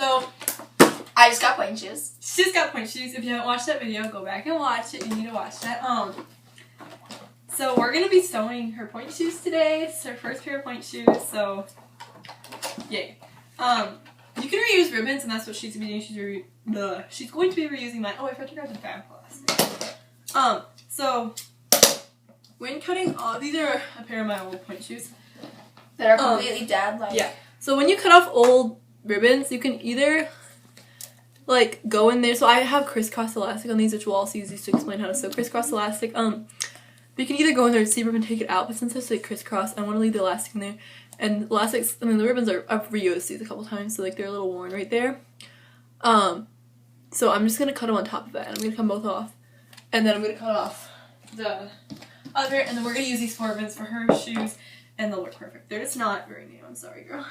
So I just got pointe shoes. She just got pointe shoes. If you haven't watched that video, go back and watch it. You need to watch that. So we're gonna be sewing her pointe shoes today. It's her first pair of pointe shoes, so yay. You can reuse ribbons, and that's what she's gonna be doing. She's going to be reusing mine. Oh, I forgot to grab the Vamp elastic. So when cutting off, these are a pair of my old pointe shoes that are completely dead. Like yeah. So when you cut off old ribbons, you can either like go in there. So I have crisscross elastic on these, which we'll also use these to explain how to sew crisscross elastic. But you can either go in there and see ribbon, take it out, but since it's like crisscross, I want to leave the elastic in there. And elastics, I mean, the ribbons I've reused these a couple times, so like they're a little worn right there. So I'm just gonna cut them on top of it, and I'm gonna cut both off, and then I'm gonna cut off the other, and then we're gonna use these 4 ribbons for her shoes, and they'll work perfect. They're just not very new. I'm sorry, girl.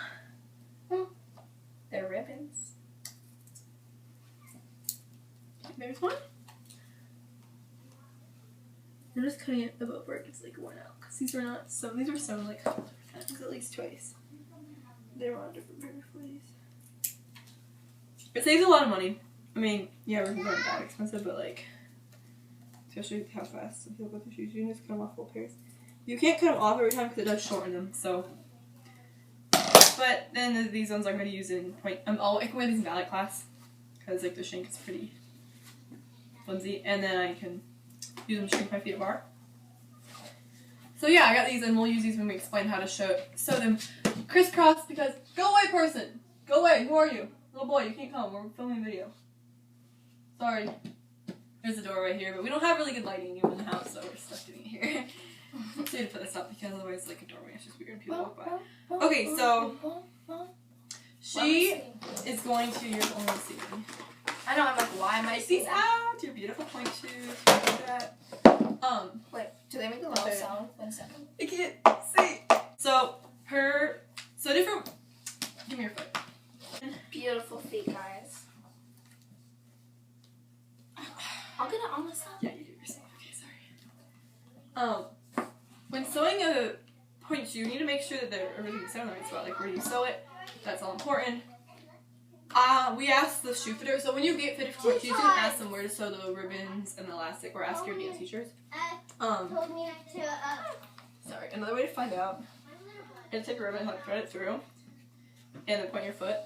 they're ribbons. There's one. I'm just cutting it above where it gets like worn out, because these were not sewn. These were sewn like times, at least twice. They were on different pair of sleeves. It saves a lot of money. I mean, yeah, ribbons aren't that expensive, but like, especially with how fast some people go through shoes, you can just cut them off full pairs. You can't cut them off every time because it does shorten them. So, but then these ones I'm going to use in point. I can wear these in ballet class because like the shank is pretty flimsy, and then I can use them to shrink my feet apart. So yeah, I got these, and we'll use these when we explain how to sew them crisscross, because go away, person! Go away, who are you? Little boy, you can't come, we're filming a video. Sorry. There's a door right here, but we don't have really good lighting in the house, so we're stuck doing it here. I'm sorry to put this up, because otherwise like a doorway is just weird and people walk by. Okay, so she is going to, you're only seeing me. I know, I'm like, why am I seeing these out? Your beautiful pointe shoes. Like that. Wait, do they make a loud sound? 1 second. I can't see. So different. Give me your foot. Beautiful feet, guys. I'll get it on myself. Yeah, you do it yourself. Okay, sorry. When sewing a pointe shoe, you need to make sure that everything's sewn in the right spot. Like where you sew it, that's all important. We asked the shoe fitter, so when you get fitted for pointe shoes, you can ask them where to sew the ribbons and the elastic, or ask your dance teachers. Sorry, another way to find out is take a ribbon, like thread it through, and then point your foot,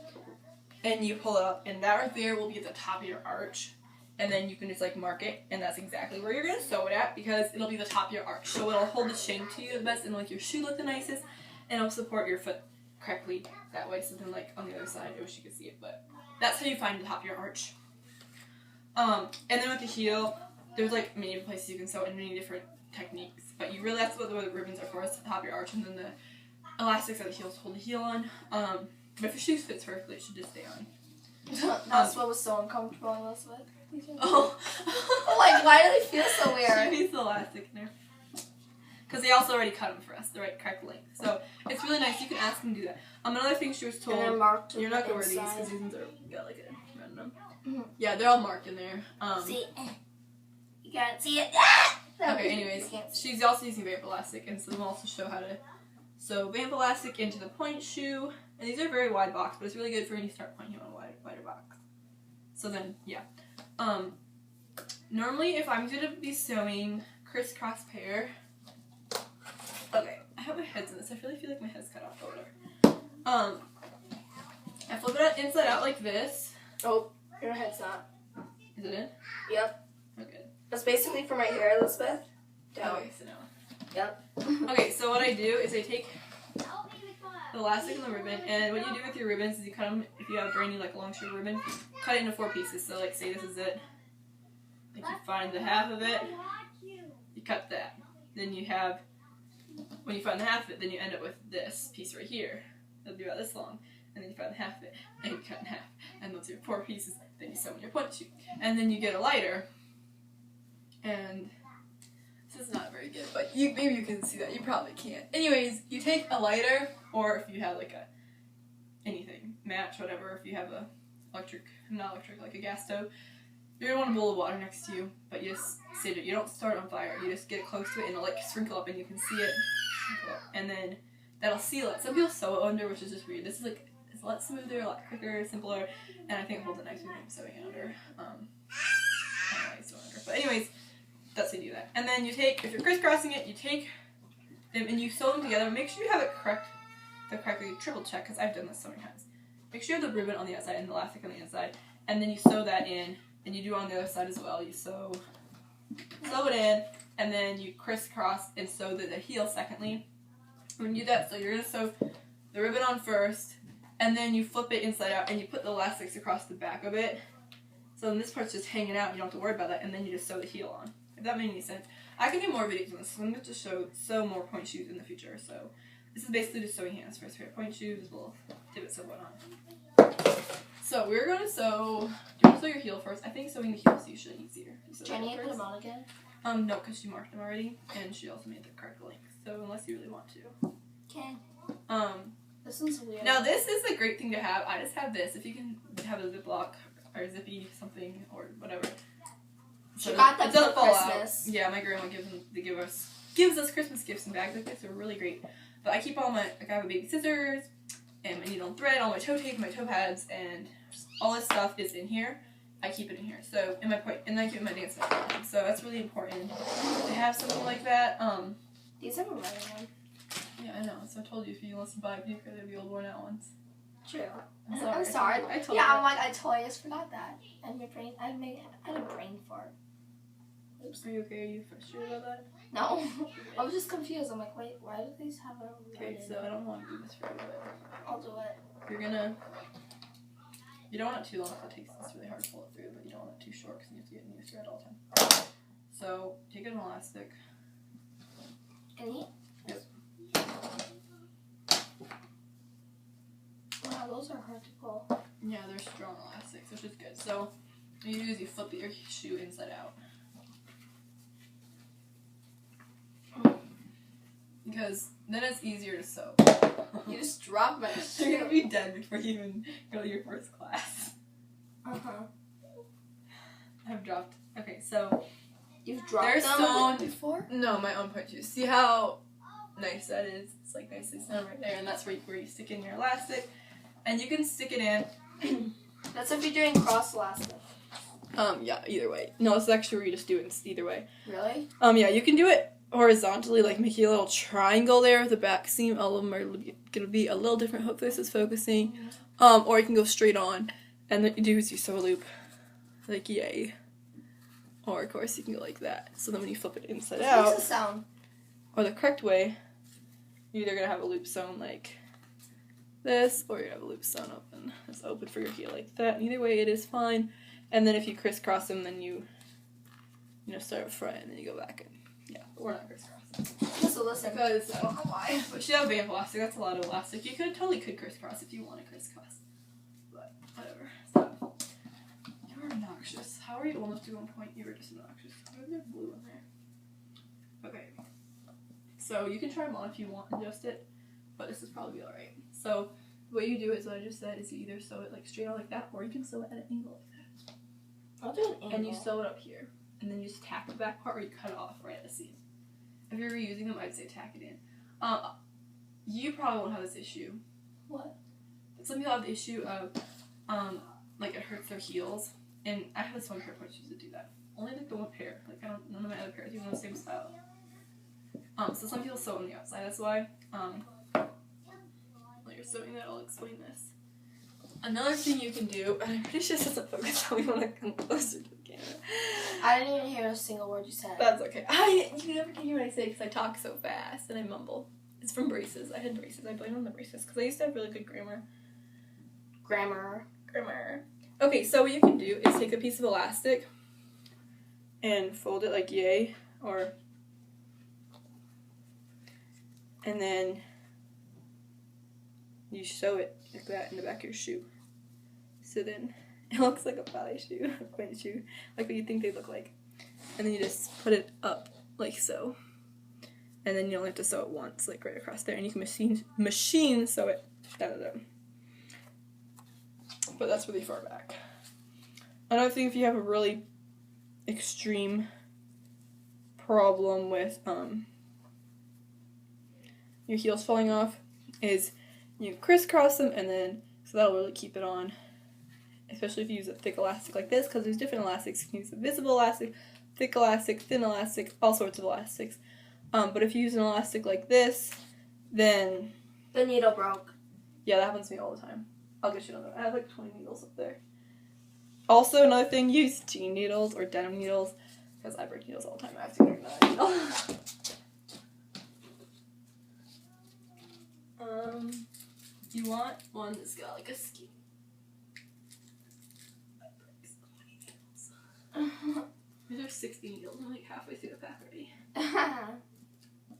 and you pull it up, and that right there will be at the top of your arch, and then you can just like mark it, and that's exactly where you're gonna sew it at, because it'll be the top of your arch, so it'll hold the shank to you the best, and like your shoe look the nicest, and it'll support your foot correctly that way. So then like on the other side, I wish you could see it, but that's how you find the top of your arch. And then with the heel, there's like many places you can sew in many different techniques, but you really, that's what the ribbons are for, is the top of your arch, and then the elastics are the heels to hold the heel on. But if your shoes fits perfectly, it should just stay on. That's what was so uncomfortable, Elizabeth. Oh. Like, why do they feel so weird? She needs the elastic in there. Because they also already cut them for us, the right correct length. So it's really nice. You can ask them to do that. Another thing she was told, and they're marked, you're not going to wear these because these ones are got like a random. Yeah, they're all marked in there. See, you can't see it. Okay, anyways, she's also using Vamp elastic, and so we'll also show how to sew Vamp elastic into the pointe shoe. And these are very wide box, but it's really good for when you start pointing on a wider box. So then, yeah. Normally, if I'm going to be sewing crisscross pair, okay, I have my heads in this. I really feel like my head's cut off or whatever. I flip it inside out like this. Oh, your head's not. Is it in? Yep. Okay. That's basically for my hair, Elizabeth. Down. Okay, so now. Yep. Okay, so what I do is I take the elastic and the ribbon, and what you do with your ribbons is you cut them, if you have a brand new like long strip ribbon, cut it into 4 pieces. So like say this is it. Like you find the half of it, you cut that. Then you have, when you find the half of it, then you end up with this piece right here. It'll be about this long. And then you find the half of it, and you cut in half. And those are your 4 pieces, then you sew in your pointe shoe. And then you get a lighter, and this is not very good, but maybe you can see that. You probably can't. Anyways, you take a lighter, or if you have like anything, match, whatever, if you have a like a gas stove, you're gonna want a bowl of water next to you, but you just sit it. You don't start on fire. You just get it close to it, and it'll like sprinkle up, and you can see it. And then that'll seal it. Some people sew it under, which is just weird. This is like It's a lot smoother, a lot quicker, simpler, and I think it holds it nice when you're sewing it under. I don't know why it's still under. But anyways, that's how you do that. And then you take, if you're crisscrossing it, you take them and you sew them together. Make sure you have it correctly triple check, because I've done this so many times. Make sure you have the ribbon on the outside and the elastic on the inside, and then you sew that in, and you do on the other side as well. You sew it in, and then you crisscross and sew the heel secondly. When you do that, so you're going to sew the ribbon on first, and then you flip it inside out, and you put the elastics across the back of it. So then this part's just hanging out, you don't have to worry about that, and then you just sew the heel on. If that made any sense. I can do more videos on this, so I'm going to sew more point shoes in the future. So this is basically just sewing hands first. We have point shoes, we'll divot sew on. So we're going to sew, do you want to sew your heel first? I think sewing the heel is usually easier. Do I need to put them on again? No, because she marked them already, and she also made the correct length. So unless you really want to. Okay. This one's weird. Now this is a great thing to have. I just have this. If you can have a Ziploc or zippy something or whatever. She got them for Christmas. Yeah, my grandma gives us Christmas gifts and bags like this. They're really great. But I keep all my, like I have a baby scissors and my needle and thread, all my toe tape, my toe pads, and all this stuff is in here. I keep it in here. So and I keep my dance mat. So that's really important to have something like that. These are running on. Yeah, I know. So I told you if you want to buy they'd be old worn out ones. True. I'm sorry. I told you. I'm like, I totally just forgot that. And my brain, I had a brain fart. Oops. Are you okay? Are you frustrated about that? No. I was just confused. I'm like, wait, why do these have a... Okay, so I don't want to do this for you, but... I'll do it. You don't want it too long, because it's really hard to pull it through, but you don't want it too short, because you have to get new thread all the time. So, take an elastic. Any? Yep. Wow, those are hard to pull. Yeah, they're strong elastics, which is good. So, what you do is you flip your shoe inside out. Because then it's easier to sew. You just dropped my shoe. You're gonna be dead before you even go to your first class. Uh-huh. I've dropped. Okay, so you've dropped they're them sewn before? No, my own point shoes. See how nice that is? It's like nicely sewn right there, and that's where you stick in your elastic. And you can stick it in. That's if you're doing cross elastic. Yeah, either way. No, this is actually where you just do it either way. Really? Yeah, you can do it horizontally, like making a little triangle there with the back seam. All of them are going to be a little different. Hopefully this is focusing. Or you can go straight on, and what you do is you sew a loop, like yay. Or of course you can go like that. So then when you flip it inside out, makes a sound. Or the correct way, you're either going to have a loop sewn like this, or you're going to have a loop sewn open. It's open for your heel like that. And either way, it is fine. And then if you crisscross them, then you start up front, and then you go back and yeah, but we're not crisscrossing. So listen, because I don't know why, but she have Vamp elastic. That's a lot of elastic. You totally could crisscross if you want to crisscross, but whatever. So you're obnoxious. How are you almost to 1 point? You were just obnoxious. Why is there blue in there? Okay. So you can try them on if you want and adjust it, but this is probably all right. So what you do is what I just said is you either sew it like straight out like that, or you can sew it at an angle like that. I'll do an angle. And you sew it up here. And then you just tack the back part, or you cut it off right at the seam. If you're reusing them, I'd say tack it in. You probably won't have this issue. What? Some people have the issue of, like it hurts their heels. And I have this one pair of point shoes that do that. Only like the one pair. Like none of my other pairs, even the same style. So some people sew on the outside. That's why. While you're sewing that, I'll explain this. Another thing you can do, and I'm pretty sure this doesn't focus, so we want to come closer to the camera. I didn't even hear a single word you said. That's okay. You never can hear what I say because I talk so fast and I mumble. It's from braces. I had braces. I blame it on the braces because I used to have really good grammar. Grammar. Okay, so what you can do is take a piece of elastic and fold it like yay, and then you sew it like that in the back of your shoe. So then it looks like a ballet shoe, a pointe shoe, like what you think they look like. And then you just put it up like so. And then you only have to sew it once, like right across there. And you can machine sew it. But that's really far back. Another thing, if you have a really extreme problem with your heels falling off, is you crisscross them and then So that'll really keep it on. Especially if you use a thick elastic like this, because there's different elastics. You can use a visible elastic, thick elastic, thin elastic, all sorts of elastics. But if you use an elastic like this, then... The needle broke. Yeah, that happens to me all the time. I'll get you another. I have like 20 needles up there. Also, another thing, use jean needles or denim needles, because I break needles all the time. I have to get another needle. You want one that's got like a skein. These are 60 needles. I'm like halfway through the pack already. I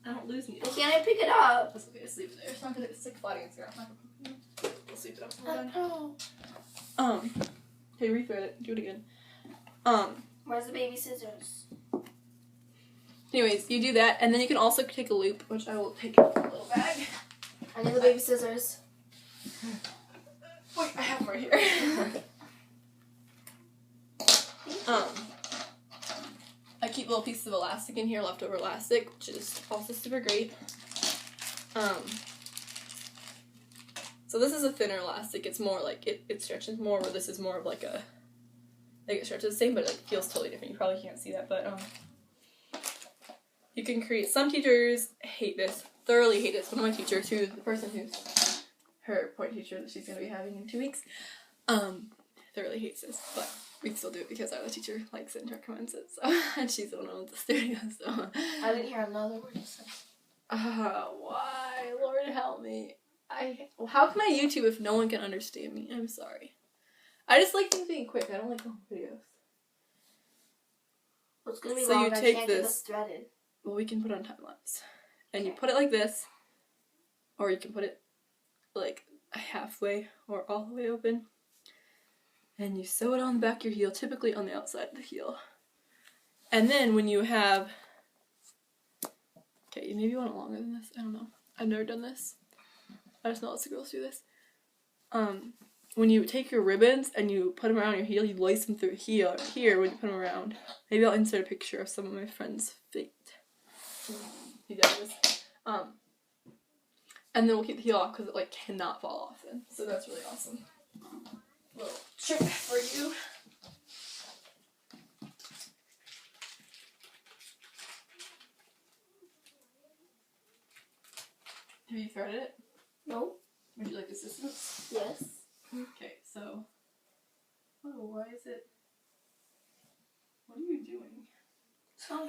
don't lose needles. Can't I pick it up? That's okay, just leave it there. It's not gonna stick flat against your arm. We'll sweep it up when we're Oh. done. Okay, rethread it. Do it again. Where's the baby scissors? Anyways, you do that, and then you can also take a loop, which I will take out of the little bag. I need the baby scissors. Wait, I have them right here. I keep little pieces of elastic in here, leftover elastic, which is also super great. So this is a thinner elastic. It's more like, it stretches more, where this is more of like a, like it stretches the same, but it like feels totally different. You probably can't see that, but you can create, some teachers hate this, thoroughly hate this. One of my teachers, the person who's her point teacher that she's going to be having in 2 weeks, thoroughly hates this, but we still do it because our other teacher likes it and recommends it, so, and she's the one who owns the studio, so. I didn't hear another word you said. Why? Lord help me. How can I YouTube if no one can understand me? I'm sorry. I just like things being quick. I don't like long videos. Well, it's gonna be So long. you I take can't this. get this threaded. Well, we can put it on time lapse. And you put it like this, or you can put it like halfway or all the way open. And you sew it on the back of your heel, typically on the outside of the heel. And then when you have, okay, you maybe want it longer than this. I don't know. I've never done this. I just know lots of girls do this. When you take your ribbons and you put them around your heel, you lace them through here when you put them around. Maybe I'll insert a picture of some of my friends' feet. He does this. And then we'll keep the heel off because it like cannot fall off then. So that's really awesome. Little trick for you. Have you threaded it? No. Would you like assistance? Yes. Okay, so. Oh, why is it? What are you doing? Oh.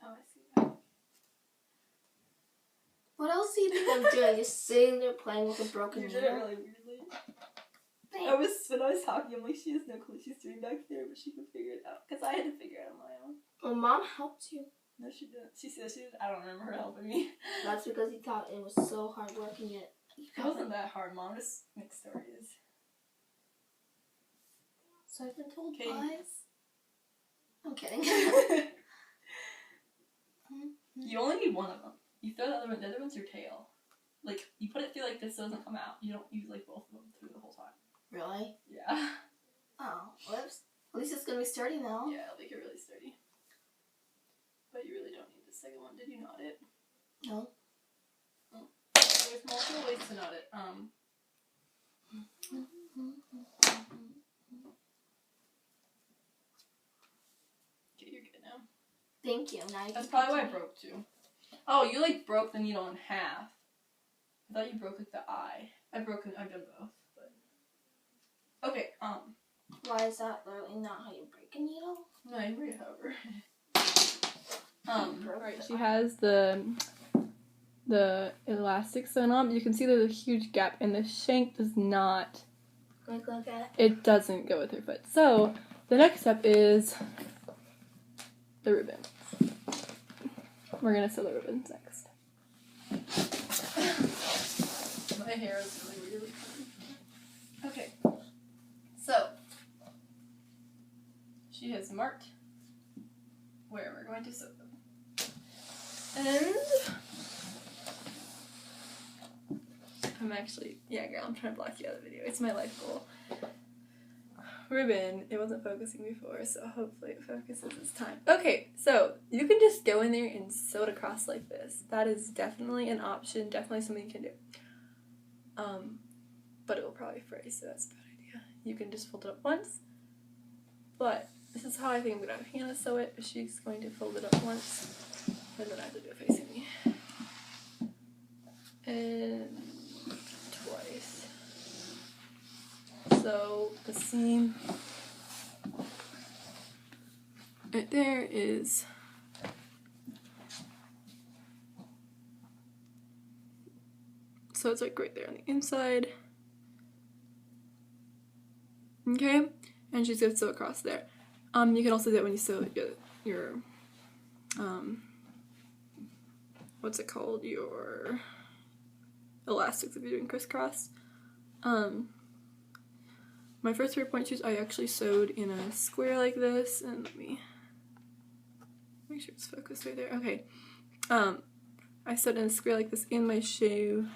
Oh, I see that. What else do you think I'm doing? Just sitting there playing with a broken You needle? did it really weirdly. When I was talking, I'm like, she has no clue she's doing back there, but she can figure it out. Because I had to figure it out on my own. Well, Mom helped you. No, she didn't. She said she did. I don't remember her helping me. That's because he thought it was so hard working it. It wasn't that hard, Mom. Just mixed stories. So I've been told Okay. lies. I'm kidding. You only need one of them. You throw the other one. The other one's your tail. Like, you put it through like this so it doesn't come out. You don't use like both of them through the whole time. Really? Yeah. Oh, whoops. At least it's gonna be sturdy now. Yeah, it'll make it really sturdy. But you really don't need the second one. Did you knot it? No. Oh. There's multiple ways to knot it. Okay, you're good now. Thank you. Now you That's can probably why I continue. broke two. Oh, you like broke the needle in half. I thought you broke like the eye. I've done both, but okay. Why is that literally not how you break a needle? No, you break it however. Alright, she has the elastic sewn on. You can see there's a huge gap, and the shank does not. Like that. It doesn't go with her foot. So the next step is the ribbon. We're gonna sew the ribbons next. My hair is really funny. Okay. So she has marked where we're going to sew them. And I'm trying to block you out of the video. It's my life goal. Ribbon, it wasn't focusing before, so hopefully it focuses this time. Okay, so you can just go in there and sew it across like this. That is definitely an option, definitely something you can do. but it will probably fray, so that's a bad idea. You can just fold it up once, but this is how I think I'm going to have Hannah sew it. She's going to fold it up once, and then I have to do it facing me. And twice. So the seam right there is so it's like right there on the inside. Okay, and she's gonna sew across there. You can also do it when you sew your what's it called? Your elastics if you're doing crisscross. My first pre-pointe shoes I actually sewed in a square like this, and let me make sure it's focused right there. Okay. I sewed in a square like this in my shoe,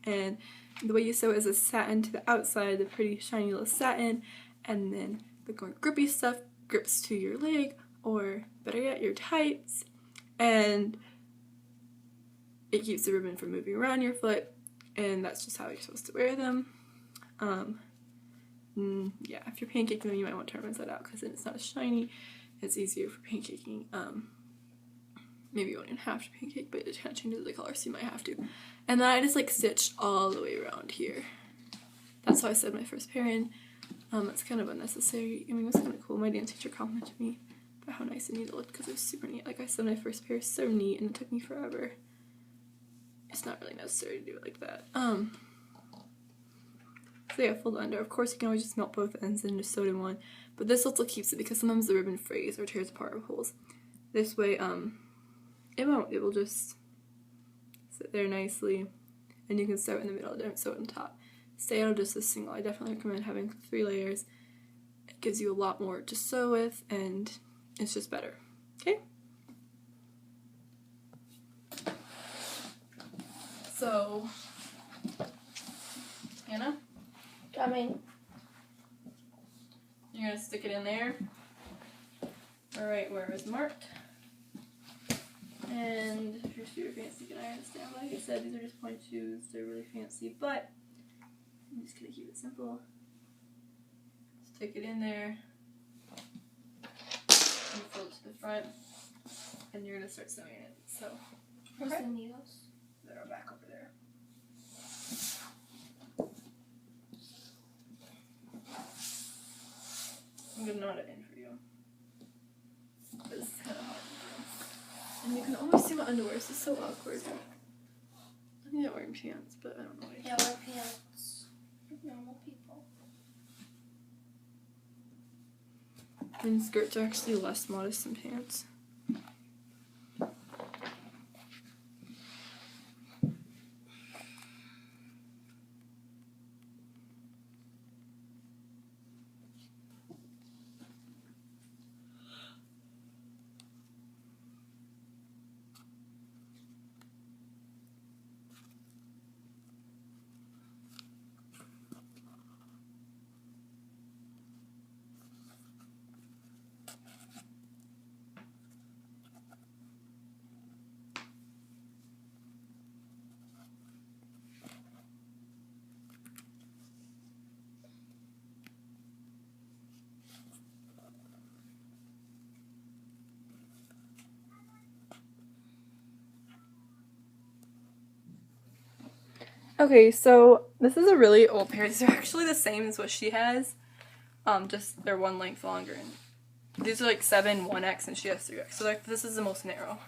and the way you sew is a satin to the outside, the pretty shiny little satin, and then the more grippy stuff grips to your leg, or better yet, your tights, and it keeps the ribbon from moving around your foot, and that's just how you're supposed to wear them. Yeah, if you're pancaking them, you might want to turn them inside out because then it's not as shiny. It's easier for pancaking. Maybe you won't even have to pancake, but it kind of changes the color, so you might have to. And then I just like stitched all the way around here. That's how I sewed my first pair in. It's kind of unnecessary. I mean, it was kind of cool. My dance teacher complimented me about how nice and neat it looked because it was super neat. Like I sewed my first pair so neat, and it took me forever. It's not really necessary to do it like that. So yeah, fold under. Of course, you can always just melt both ends and just sew it in one. But this also keeps it because sometimes the ribbon frays or tears apart with holes. This way, it won't. It will just sit there nicely, and you can sew it in the middle. Don't sew it on top. Stay out of just a single. I definitely recommend having 3 layers. It gives you a lot more to sew with, and it's just better. Okay? So, Hannah? Coming. You're gonna stick it in there. Alright, where it's marked. And if you're super fancy, you can iron this down. Like I said, these are just pointe shoes. They're really fancy, but I'm just gonna keep it simple. Stick it in there. And fold it to the front. And you're gonna start sewing it. So, Where's the needles? they're back over there. I'm gonna knot it in for you. This is kind of hard to do. And you can almost see my underwear. This is so awkward. I'm not wearing pants, but I don't know. Yeah, wear pants. We're normal people. And skirts are actually less modest than pants. Okay, so this is a really old pair. These are actually the same as what she has, just they're 1 length longer. And these are like 7 1X and she has 3X, so like this is the most narrow.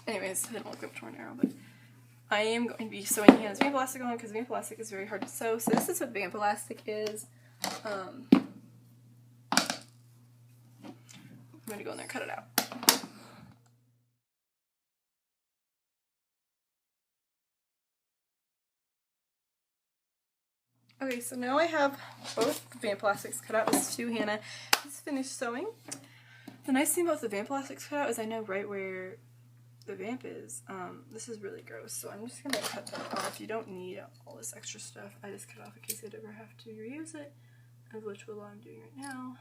Anyways, I didn't look up more narrow, but I am going to be sewing Hannah's Vamp Elastic on because Vamp Elastic is very hard to sew. So this is what Vamp Elastic is. I'm going to go in there and cut it out. Okay, so now I have both Vamp Elastics cut out. This is to Hannah. Just finished sewing. The nice thing about the Vamp Elastics cut out is I know right where the vamp is. This is really gross, so I'm just going to cut that off. You don't need all this extra stuff. I just cut off in case I'd ever have to reuse it, of which what I'm doing right now.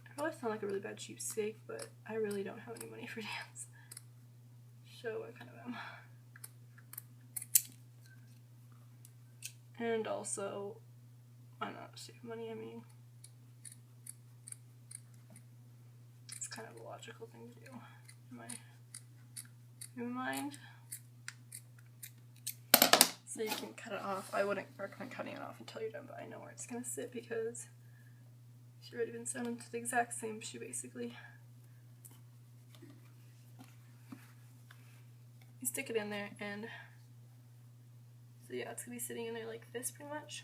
I probably sound like a really bad cheapskate, but I really don't have any money for dance. So I kind of am. And also, why not save money? I mean, it's kind of a logical thing to do in my mind. So you can cut it off. I wouldn't recommend cutting it off until you're done, but I know where it's gonna sit because it's already been sewn into the exact same shoe basically. You stick it in there, and so yeah, it's gonna be sitting in there like this pretty much.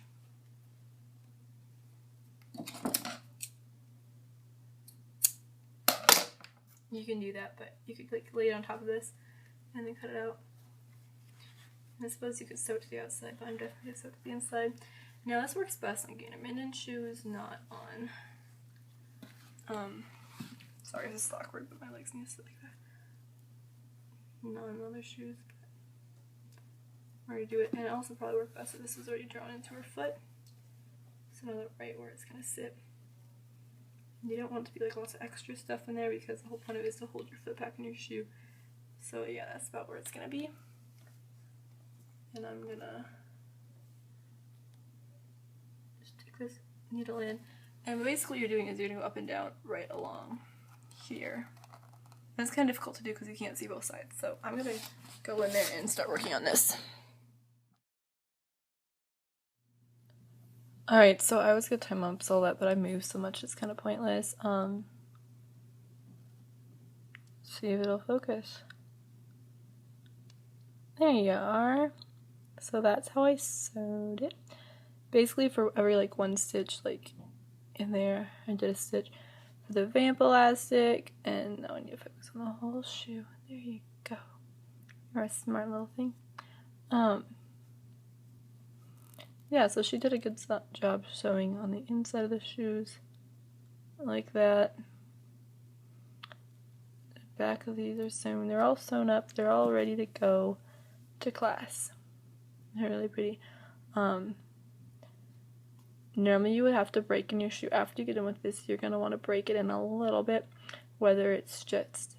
You can do that, but you could like lay it on top of this and then cut it out. And I suppose you could sew it to the outside, but I'm definitely going to sew it to the inside. Now this works best on Gaynor. Minden shoes, not on, sorry, this is awkward, but my legs need to sit like that. Not on other shoes, but we're going to do it. And it also probably work best if this was already drawn into her foot. So know that right where it's going to sit. You don't want to be like lots of extra stuff in there because the whole point of it is to hold your foot back in your shoe. So yeah, that's about where it's going to be. And I'm gonna just take this needle in, and basically what you're doing is you're gonna go up and down right along here. And it's kind of difficult to do because you can't see both sides, so I'm gonna go in there and start working on this. Alright, so I was gonna time lapse all that, but I moved so much it's kind of pointless. See if it'll focus. There you are. So that's how I sewed it. Basically for every like one stitch like in there, I did a stitch for the Vamp elastic, and now I need to focus on the whole shoe. There you go. You're a smart little thing. Yeah, so she did a good job sewing on the inside of the shoes like that. The back of these are sewn. They're all sewn up. They're all ready to go to class. They're really pretty. Normally you would have to break in your shoe after you get in with this. You're going to want to break it in a little bit, whether it's just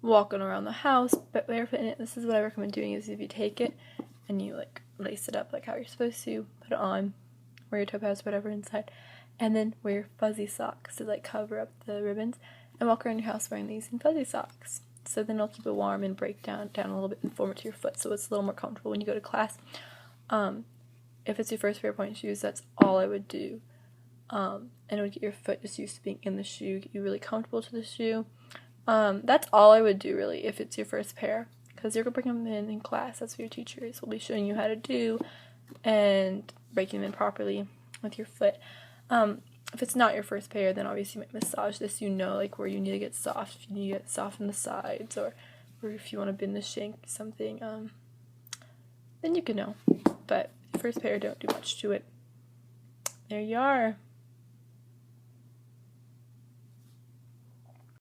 walking around the house but barefoot in it. This is what I recommend doing, is if you take it and you like lace it up like how you're supposed to, put it on, wear your toe pads, whatever inside, and then wear fuzzy socks to like cover up the ribbons, and walk around your house wearing these in fuzzy socks. So then it'll keep it warm and break down a little bit and form it to your foot, so it's a little more comfortable when you go to class. If it's your first pre-pointe shoes, that's all I would do. And it would get your foot just used to being in the shoe, get you really comfortable to the shoe. That's all I would do really if it's your first pair, because you're going to bring them in class. That's what your teachers will be showing you how to do, and breaking them in properly with your foot. If it's not your first pair, then obviously you might massage this, you know, like where you need to get soft, if you need to get soft on the sides, or if you want to bend the shank something, then you can know. But first pair, don't do much to it. There you are.